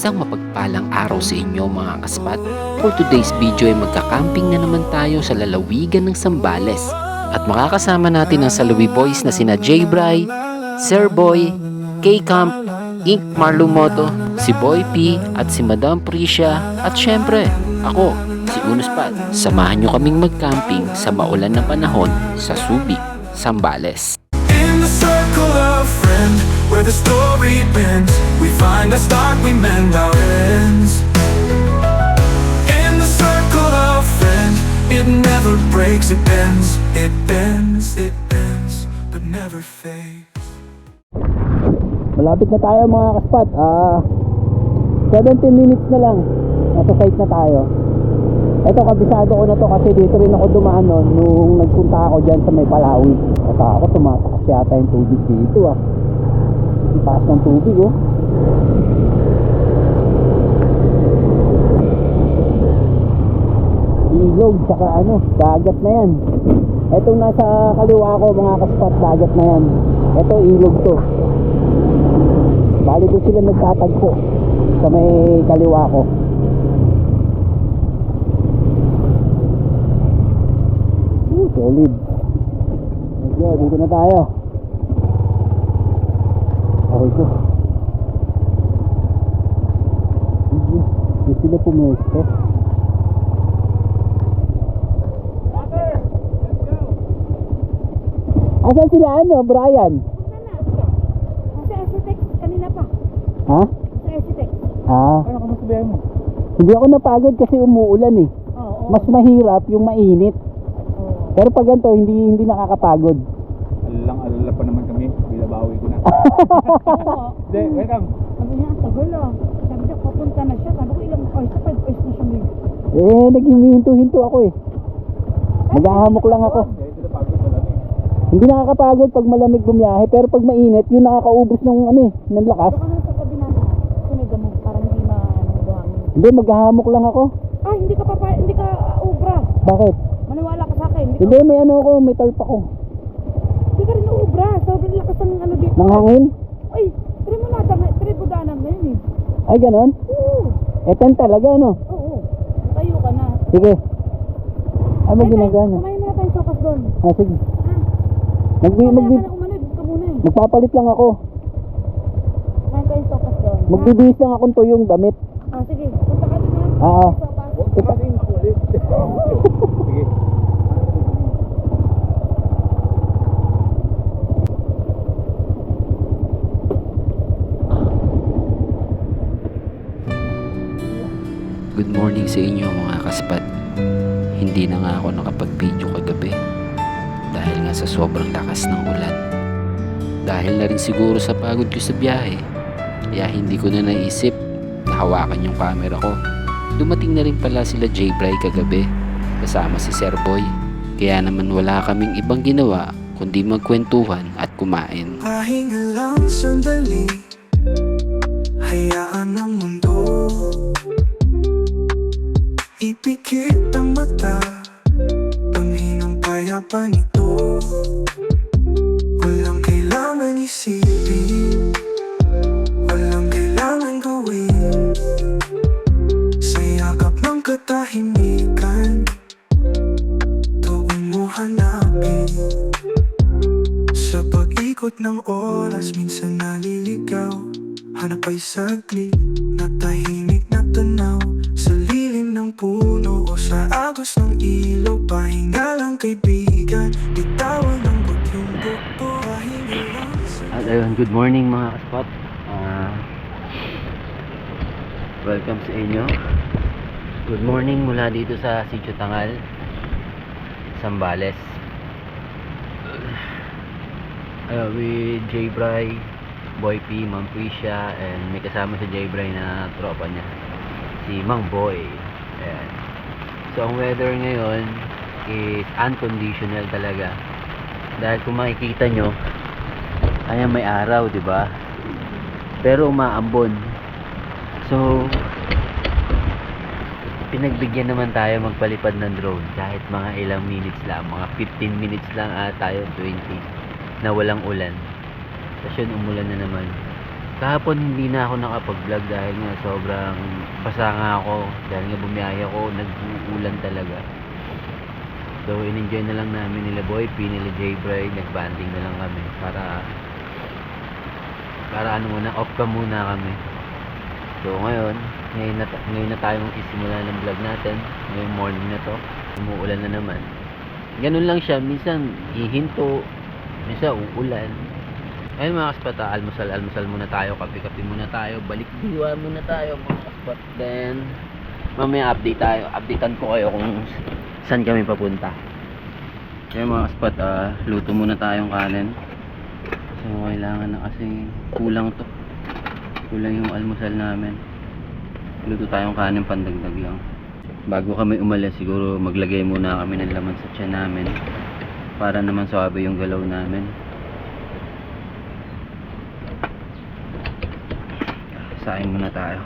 Isang mapagpalang araw sa inyo mga kaspat. For today's video ay magka-camping na naman tayo sa lalawigan ng Zambales. At makakasama natin ang Salawi Boys na sina J-Bry, Sir Boy, K-Camp, Ink Marlumoto, si Boy P at si Madam Priscia at syempre ako, si Unos Pat. Samahan nyo kaming mag-camping sa maulan na panahon sa Subic, Zambales. In the circle of friends, where the story bends, we find our start, we mend our ends. In the circle of friends, it never breaks, it bends, it bends, it bends, but never fades. Malapit na tayo mga kaspat. 17 minutes na lang. Nasa site na tayo. Ito, kabisado ko na to kasi dito rin ako dumaan nung nagpunta ako dyan sa may Palawi. At ako, tumatakas yata yung tubig dito Ang taas ng tubig Ilog, saka dagat na yan. Etong nasa kaliwa ko mga kaspat, dagat na yan. Ito, ilog to. Bali doon sila nagtatagpo sa may kaliwa ko. Solid. Dito na tayo. Okay ko. Dito sila pumesto. Asan sila Brian? Sa Esitex kanina pa. Ha? Sa Esitex. Ano ka masabihan mo? Hindi ako napagod kasi umuulan Oo. Mas mahirap yung mainit. Pero pag ganito, hindi nakakapagod. Alala pa naman kami, bilabawi ko na. Hindi, welcome. Sabi niya, ang tagal Sabi niya, papunta na siya. Sabi ko, ilang oras sa 5 hours na siya may. Naghihinto-hinto ako Maghahamok lang ako. Dahil sila pagod pala Hindi nakakapagod pag malamig bumiyahe, pero pag mainit, yun nakakaubos ng ng lakas. Doon ka na sa tabi namin. Kasi may gamot, parang hindi buhangin. Hindi, maghahamok lang ako. Hindi ka ubra. Bakit? Maniwala ka sa akin. Hindi, may tarp ako. Hindi ka rin ubra. Sobrang lakas ng dito. Nang hangin? Ay, tiri budanan ngayon Ay, ganon? Oo. Etan talaga, Oo. Tayo ka na. Sige. Ano ginagawa niya? Kumain muna tayong sopas doon. Sige. Mamaya ka na umanod ka muna Magpapalit lang ako. Kumain tayong sopas doon. Magbibihis lang akong tuyong damit. Sige. Punta ka doon Oo. Sopas. Sige. Good morning sa inyo mga kaspat. Hindi na nga ako nakapag-video kagabi dahil nga sa sobrang lakas ng ulan. Dahil na rin siguro sa pagod ko sa biyahe, kaya hindi ko na naisip na hawakan yung camera ko. Dumating na rin pala sila J-Bry kagabi kasama si Sir Boy. Kaya naman wala kaming ibang ginawa kundi magkwentuhan at kumain. Pahinga lang sandali, hayaan ang mundo. Ipikit ang mata, panghinang payapa nito. Walang kailangan isipin, walang kailangan gawin. Sa yakap ng katahimikan, tuon mo hanapin. Sa pag-ikot ng oras, minsan naliligaw. Hanap ay saglit na tahimik na tanaw. Sa lilim ng puno o sa agos ng ilog, pahinga lang kaibigan, bitawan ng butyong bukto. Pahinga lang sa... At ayun, good morning mga kaspat. Welcome sa inyo. Good morning mula dito sa Sitio Tangal, Zambales. With J-Bry, Boy P, Ma'am Priscia, and may kasama si J-Bry na tropa niya, si Mang Boy. Ayan. So ang weather ngayon is unconditional talaga. Dahil kung makikita nyo, ayan, may araw, di ba? Pero umaambon. So pinagbigyan naman tayo magpalipad ng drone kahit mga ilang minutes lang, mga 15 minutes lang tayo, 20, na walang ulan. Tapos yun, umulan na naman. Kahapon hindi na ako nakapag-vlog dahil nga sobrang basa nga ako. Dahil nga bumiyaya ko, nag-uulan talaga. So, in-enjoy na lang namin nila Boy P, nila J-Bray, nag-banding na lang kami para ano muna, off ka muna kami. So, ngayon na tayo magsisimula ng vlog natin. Ngayong morning na to, umuulan na naman. Ganun lang siya, minsan hihinto, minsan uulan. Ayun mga kaspat, almusal muna tayo, kape-kape muna tayo, balik diwa muna tayo mga kaspat. Then, mamaya updatean ko kayo kung saan kami papunta. Kaya mga kaspat, luto muna tayong kanin. So kailangan na kasi kulang yung almusal namin. Luto tayong kanin pandagdag lang. Bago kami umalis siguro maglagay muna kami ng laman sa tiyan namin para naman suwabe yung galaw namin. Saing muna tayo.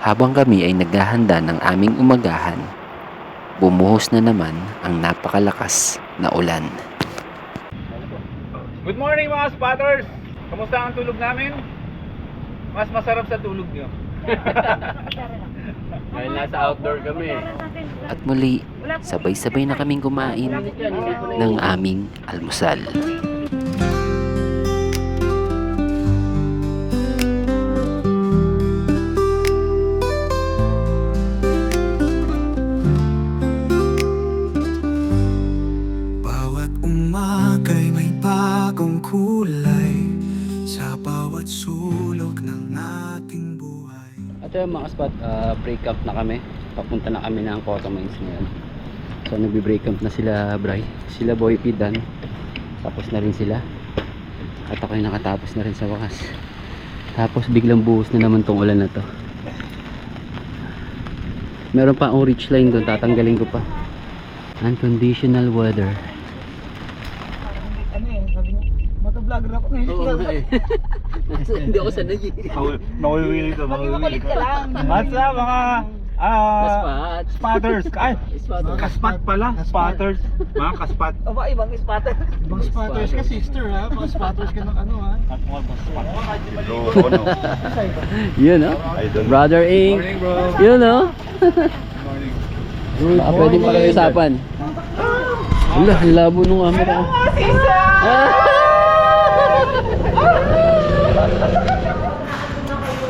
Habang kami ay naghahanda ng aming umagahan, bumuhos na naman ang napakalakas na ulan. Good morning mga spotters! Kamusta ang tulog namin? Mas masarap sa tulog nyo. Dahil nasa outdoor kami. At muli, sabay-sabay na kaming kumain ng aming almusal. Bawat umaga'y may bagong kulay sa bawat sulok ng ating buhay. At yun mga spot, break camp na kami. Papunta na kami ng Cotto Mines ngayon. So nagbe-break camp na sila Bray, sila Boy P, Dan. Tapos na rin sila. At ako'y nakatapos na rin sa wakas. Tapos biglang buhos na naman tong ulan na to. Meron pa akong reach line doon, tatanggalin ko pa. Unconditional weather. Ano eh, sabi niya, motovlogger ako ngayon. Oo nga eh. Hindi ako sanay eh. Mawiwili ka, Makimakulit ka lang. What's up mga Kaspat. spotters? Ay, Spotter. kaspat pala, spotters. Mga kaspat. O ba, ibang spotter. Ibang spotters ka, sister ha? Mga spotters ka ng ano ha? Yun no? Brother Ing. Morning bro. Yun no? Baka pwede pag-usapan. Wala, ang labo nung camera ko.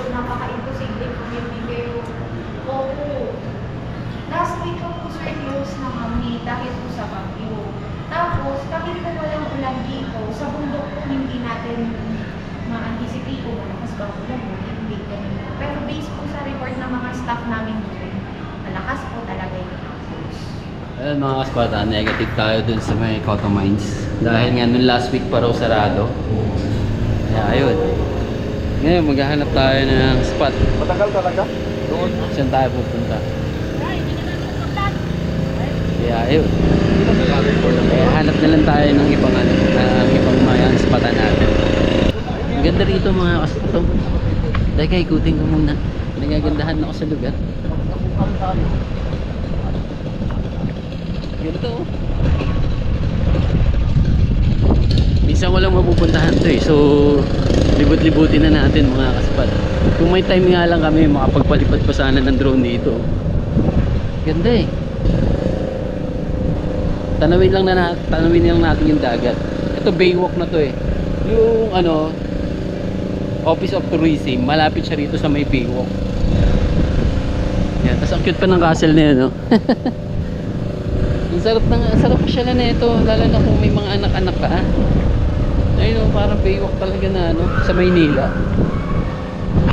Napaka-imposible kung hindi kayo. Oo. Last week po sir close na kami dahil po sa bagyo. Tapos kahit po walang ulan dito, sa bundok po hindi natin ma-anticipate kung malakas ba ulan mo, hindi ganun. Pero based po sa report ng mga staff namin doon, malakas po talaga yung tapos. Ayun mga kaspata, negative tayo dun sa may Cotto Mines. Dahil nga nung last week pa raw sarado. Kaya ayun. Ngayon maghahanap tayo ng spot. Matagal talaga? Doon. Saan tayo pupunta? Kaya ayun. Kaya hanap na lang tayo ng ibang ano, ng ibang mga spotan natin. Ang ganda rito mga kaspata. Teka, ikutin ko muna. Nagagandahan ako sa lugar. Ganito. Minsan walang mapupuntahan to eh. So libot-libutin na natin mga kaspat. Kung may time nga lang kami, makapagpalipad pa sana ng drone dito. Ganda eh. Tanawin lang natin yung dagat. Ito Baywalk na to eh. Yung ano, Office of Tourism, malapit siya rito sa may Baywalk. Yan, tas ang cute pa ng castle na yun, no? Ang sarap siya na ito, lalo na kung may mga anak-anak ka. Ayun, parang Baywalk talaga na ano, sa Maynila.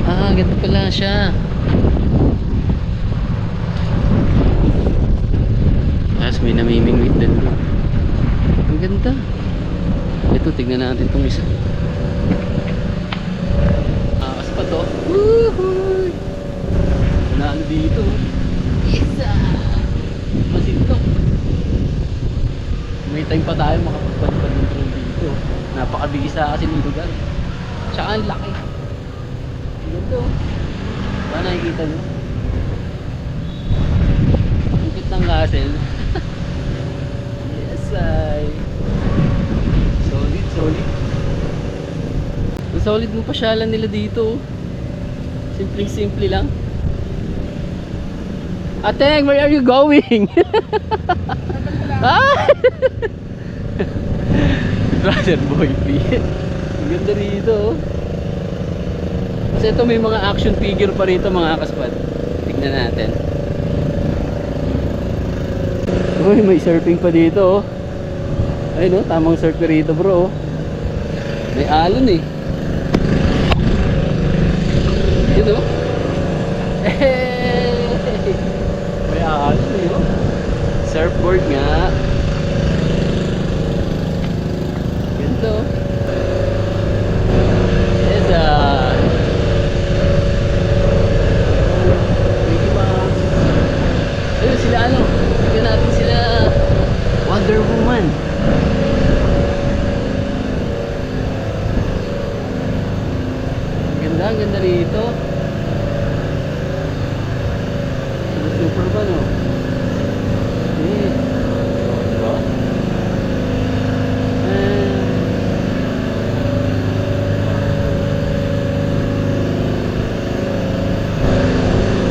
Ah, ganito pala siya. Tapos may namimingwit din. Ang ganda. Ito, tignan natin itong isa. Akas pa to. Woohoo! Nandito. Isa! Masintok. May time pa tayo makapagpalipad ng drone dito. napakabisa kasi ng lugar. Tsaka ang laki. Ganito. Ba nakikita nyo? Bukit ng castle. Yes, ay. Solid, solid. Ang solid mo pasyalan nila dito. Simpleng-simple lang. Ateng, where are you going? Ah! Brother Boy P. Ang ganda rito. Oh. Kasi ito may mga action figure pa rito mga kaspad. Tignan natin. Uy, may surfing pa dito. Oh. Ayun, oh, tamang surf rito bro. Oh. May alon eh. Yun oh. Hey! May alon eh. Oh. Surfboard nga. Ganito. Yes, ayun sila ano. Tignan natin sila Wonder Woman. Ang ganda rito. Super ba no? Eh. Diba?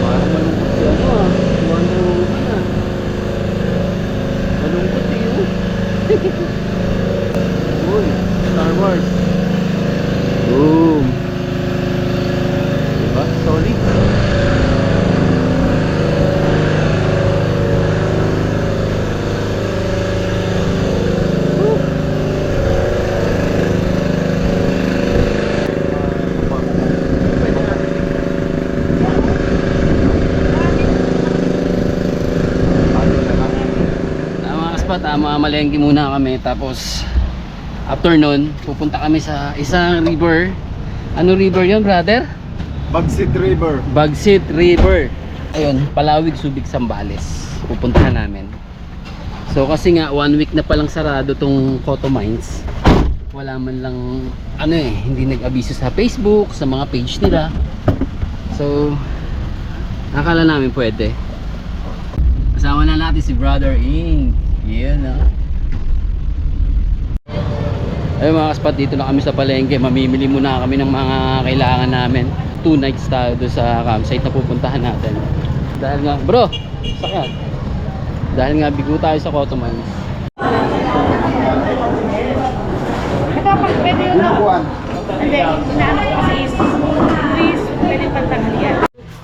Parang malungkot si ano ah. Wonder Woman ah. Malungkot yun. Uy, Star Wars. Boom. Diba? Solid. Mamalengke muna kami tapos after nun pupunta kami sa isang river. Ano river yun brother? Bagsit River. Bagsit River. Ayun, Palawig, Subic, Zambales pupuntahan namin. So kasi nga 1 week na palang sarado tong Cotto Mines. Wala man lang ano eh, hindi nag-abiso sa Facebook, sa mga page nila. So akala namin pwede. Kasama na natin si Brother Ing. Yan ah. Ayun mga kaspat, dito na kami sa palengke. Mamimili muna kami ng mga kailangan namin. 2 nights tayo doon sa campsite na pupuntahan natin. Dahil nga, bro, sakyan. Dahil nga bigo tayo sa Cotto Mines. Kapag pwede yun ako. Hindi, inaano ko kasi is trees, pwede pagtanghalian.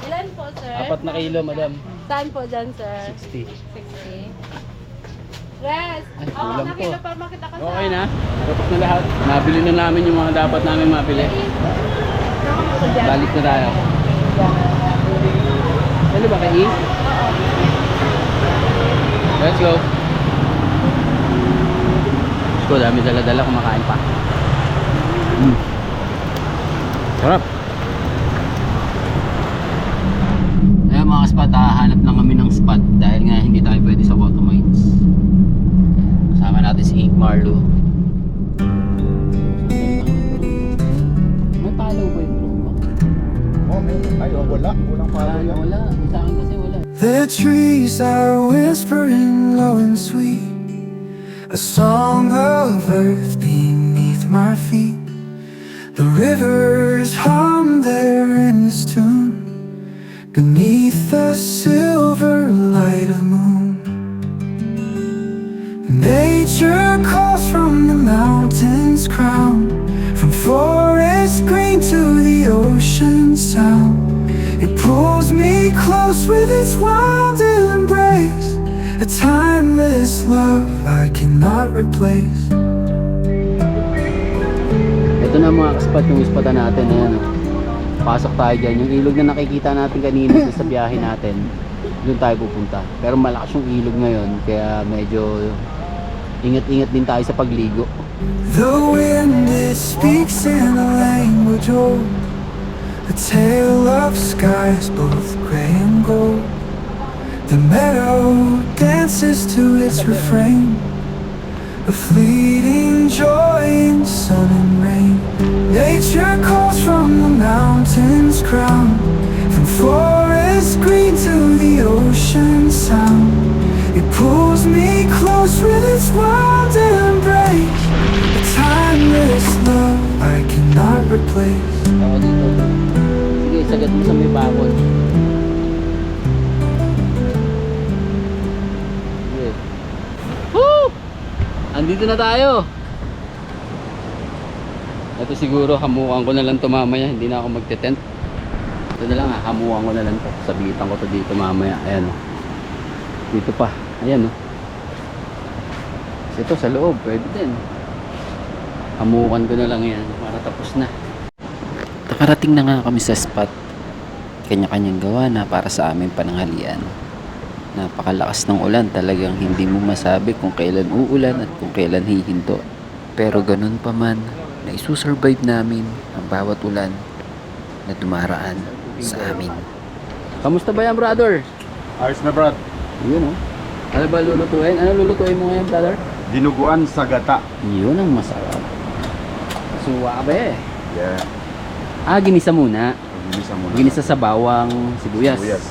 Ilan po, sir? 4 na kilo, madam. Saan po dyan, sir? 60. 60. Res! Ay, kulang po. Nakita pa makita ka sa... Okay na, tapos na lahat. Nabili na namin yung mga dapat namin mabili. Balik na tayo. Ano ba kayo? Let's go. Let's go, dami dala-dala, kumakain pa. Sarap. Ayun mga spot, hanap lang kami ng spot dahil nga hindi tayo pwede sa Cotto Mines. Kasama natin si Ink Marlo. May follow ba yung bro? Oh, meron. Ay, wala. Walang palo yan. Wala. Sa akin kasi wala. The trees are whispering low and sweet, a song of earth beneath my feet. The rivers hum their endless tune beneath the silver light of moon. Nature calls from the mountain's crown, from forest green to the ocean sound. It pulls me close with its wild embrace, a timeless love I cannot replace. Ito na mga kaspat yung ispatan natin. Ayan, pasok tayo dyan. Yung ilog na nakikita natin kanina sa biyahe natin, doon tayo pupunta. Pero malakas yung ilog ngayon, kaya medyo ingat-ingat din tayo sa pagligo. The wind, it speaks in a language old, a tale of skies both gray and gold. The meadow dances to its refrain, a fleeting joy in sun and rain. Nature calls from the mountain's crown, from forest green to the ocean sound. It pulls me close with its wild embrace, a timeless love I cannot replace. Ako dito. Sige, sagat mo sa may bakod. Sige. Woo! Andito na tayo. Ito siguro hamukan ko na lang to mamaya. Hindi na ako magte-tent. Ito na lang hamukan ko na lang to. Sabitan ko to dito mamaya. Ayan o. Dito pa. Ayan o. Ito sa loob. Pwede din. Hamukan ko na lang yan para tapos na. Nakarating na nga kami sa spot. Kanya-kanyang gawa na para sa aming pananghalian. Napakalakas ng ulan, talagang hindi mo masabi kung kailan uulan at kung kailan hihinto. Pero ganun pa man, na isusurvive namin ang bawat ulan na dumaraan sa amin. Kamusta ba yan, brother? Ayos na, Brad. Yun o. Ano ba lulutuin? Ano lulutuin mo ngayon, brother? Dinuguan sa gata. Yun ang masarap. Suwabe. Yeah. Ginisa muna. Ginisa mo na. Ginisa sa bawang sibuyas. Sibuyas.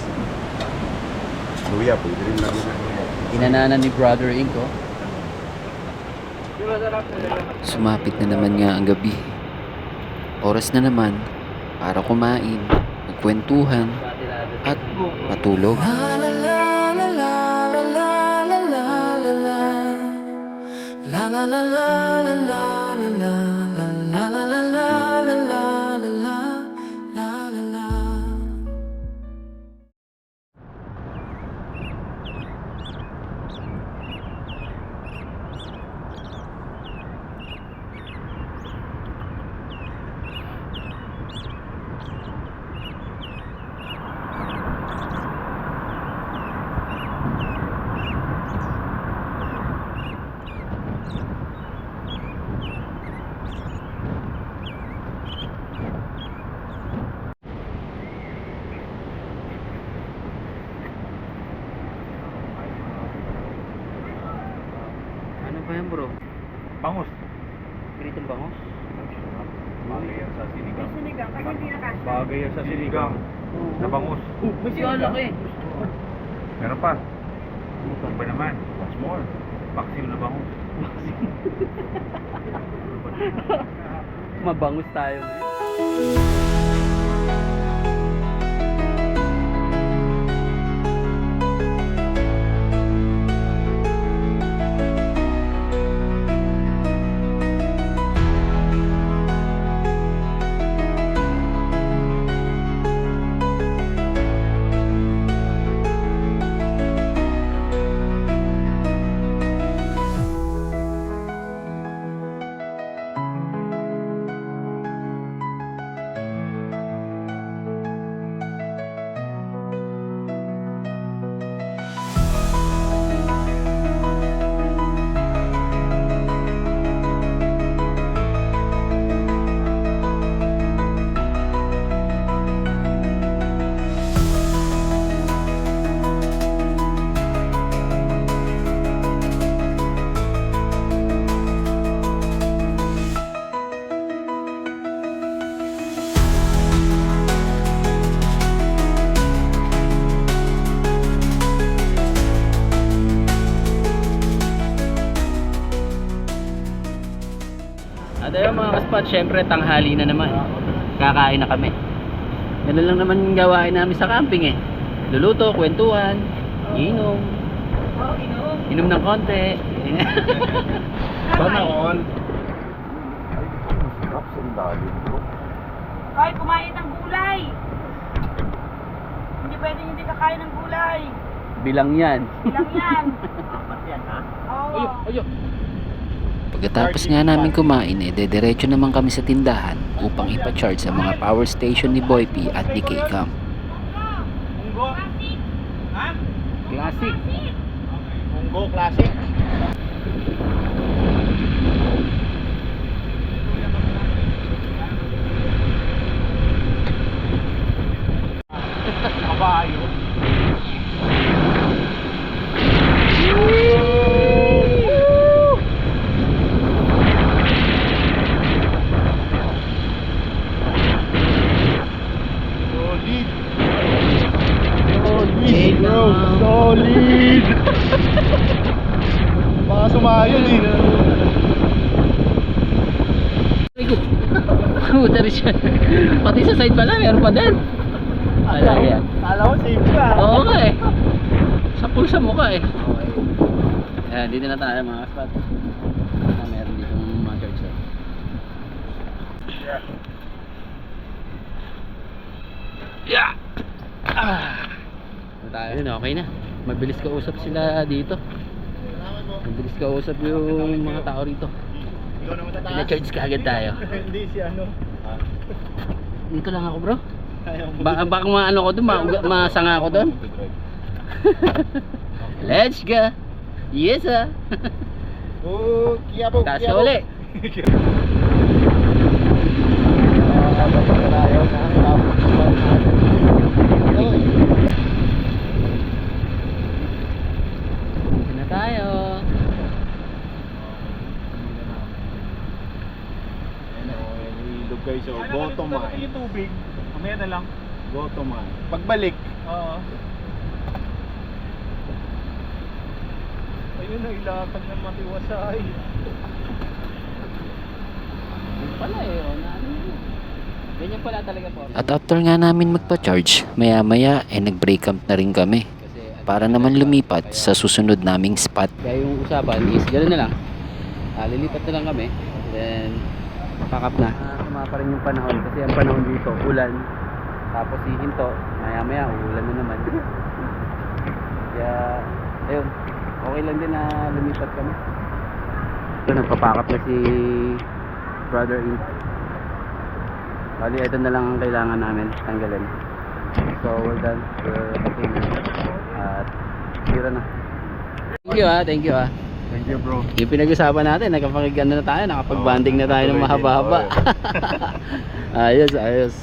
Luya, pwede rin lagi na luya. Inananan ni Brother Inko. Sumapit na naman nga ang gabi. Oras na naman para kumain, magkwentuhan at matulog. Ano ba yan, bro? Bangus. Pritong bangos? Bagay yan sa sinigang. Sinigang, kasi hindi nakasya. Bagay yan sa sinigang. Na bangus. Mas yung laki. Meron pa. Iba naman. What's more? Paksiw na bangus. Mabangus tayo ngayon. At ayun mga kaspat, syempre tanghali na naman. Kakain na kami. Ganun lang naman yung gawain namin sa camping eh. Luluto, kwentuhan, inom. Inom ng konti. Sana all. Sarap sa ilalim, bro. Ay, kumain ng gulay. Hindi pwedeng hindi kakain ng gulay. Bilang yan. Bilang yan. Oo. Pagkatapos nga namin kumain, dediretso naman kami sa tindahan upang ipa-charge sa mga power station ni Boy P at ni K-Cam. Munggo. Ha? Classic. Munggo classic. Kabayo. Solid! Baka sumayon eh. Puta rin siya. Pati sa side pala, meron pa din. Ala yan. Kala ko safe ka. Oo nga eh. Sa pulsa mo ka eh. Okay. Ayan, dito na tayo mga spot. Meron dito mga church. Yeah! Ayun, okay na. Mabilis kausap sila dito. Mabilis kausap yung mga tao rito. Pina-charge ka agad tayo. Hindi si ano. Dito lang ako bro. Baka maano ko doon, masanga ako doon. Let's go. Yes ah. Oh, Kiyabaw. Taas ka uli. Dito na tayo. Ilog guys, oh. Go to man. Yung tubig. Mamaya na lang. Go to man. Pagbalik. Oo. Ayun na, ilakad na matiwasay. Yun pala eh, oh, naano yun. Ganyan pala talaga po. At after nga namin magpa-charge, maya-maya ay nag-break camp na rin kami Kasi para naman lumipat sa susunod naming spot. kaya yung usapan is gano'n na lang. Lilipat na lang kami. Then pack up na. Tama pa rin yung panahon kasi ang panahon dito ulan. Tapos hihinto, maya-maya uulan na naman. Kaya ayun, okay lang din na lumipat kami. So nagpa-pack up na si Brother In. Bali ito na lang ang kailangan namin tanggalin. So we're done. We're okay na. At tira na. Thank you ah. Thank you, bro. Yung pinag-usapan natin, nakapag-ano na tayo, nakapag-banding na tayo ng mahaba-haba. Ayos, ayos.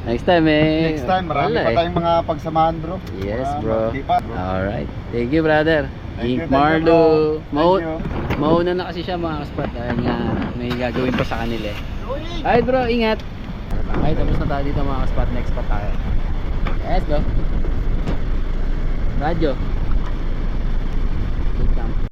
Next time eh. Next time, marami wala pa eh. tayong mga pagsamahan, bro. Yes, Mga bro. maglipat. Alright. Thank you, brother. Thank you, Marlo. bro. Thank you. Mauna na kasi siya mga kaspat dahil nga may gagawin pa sa kanila eh. Alright bro, ingat. Okay, tapos na tayo dito mga kaspat. Next spot tayo. Let's go. Radyo.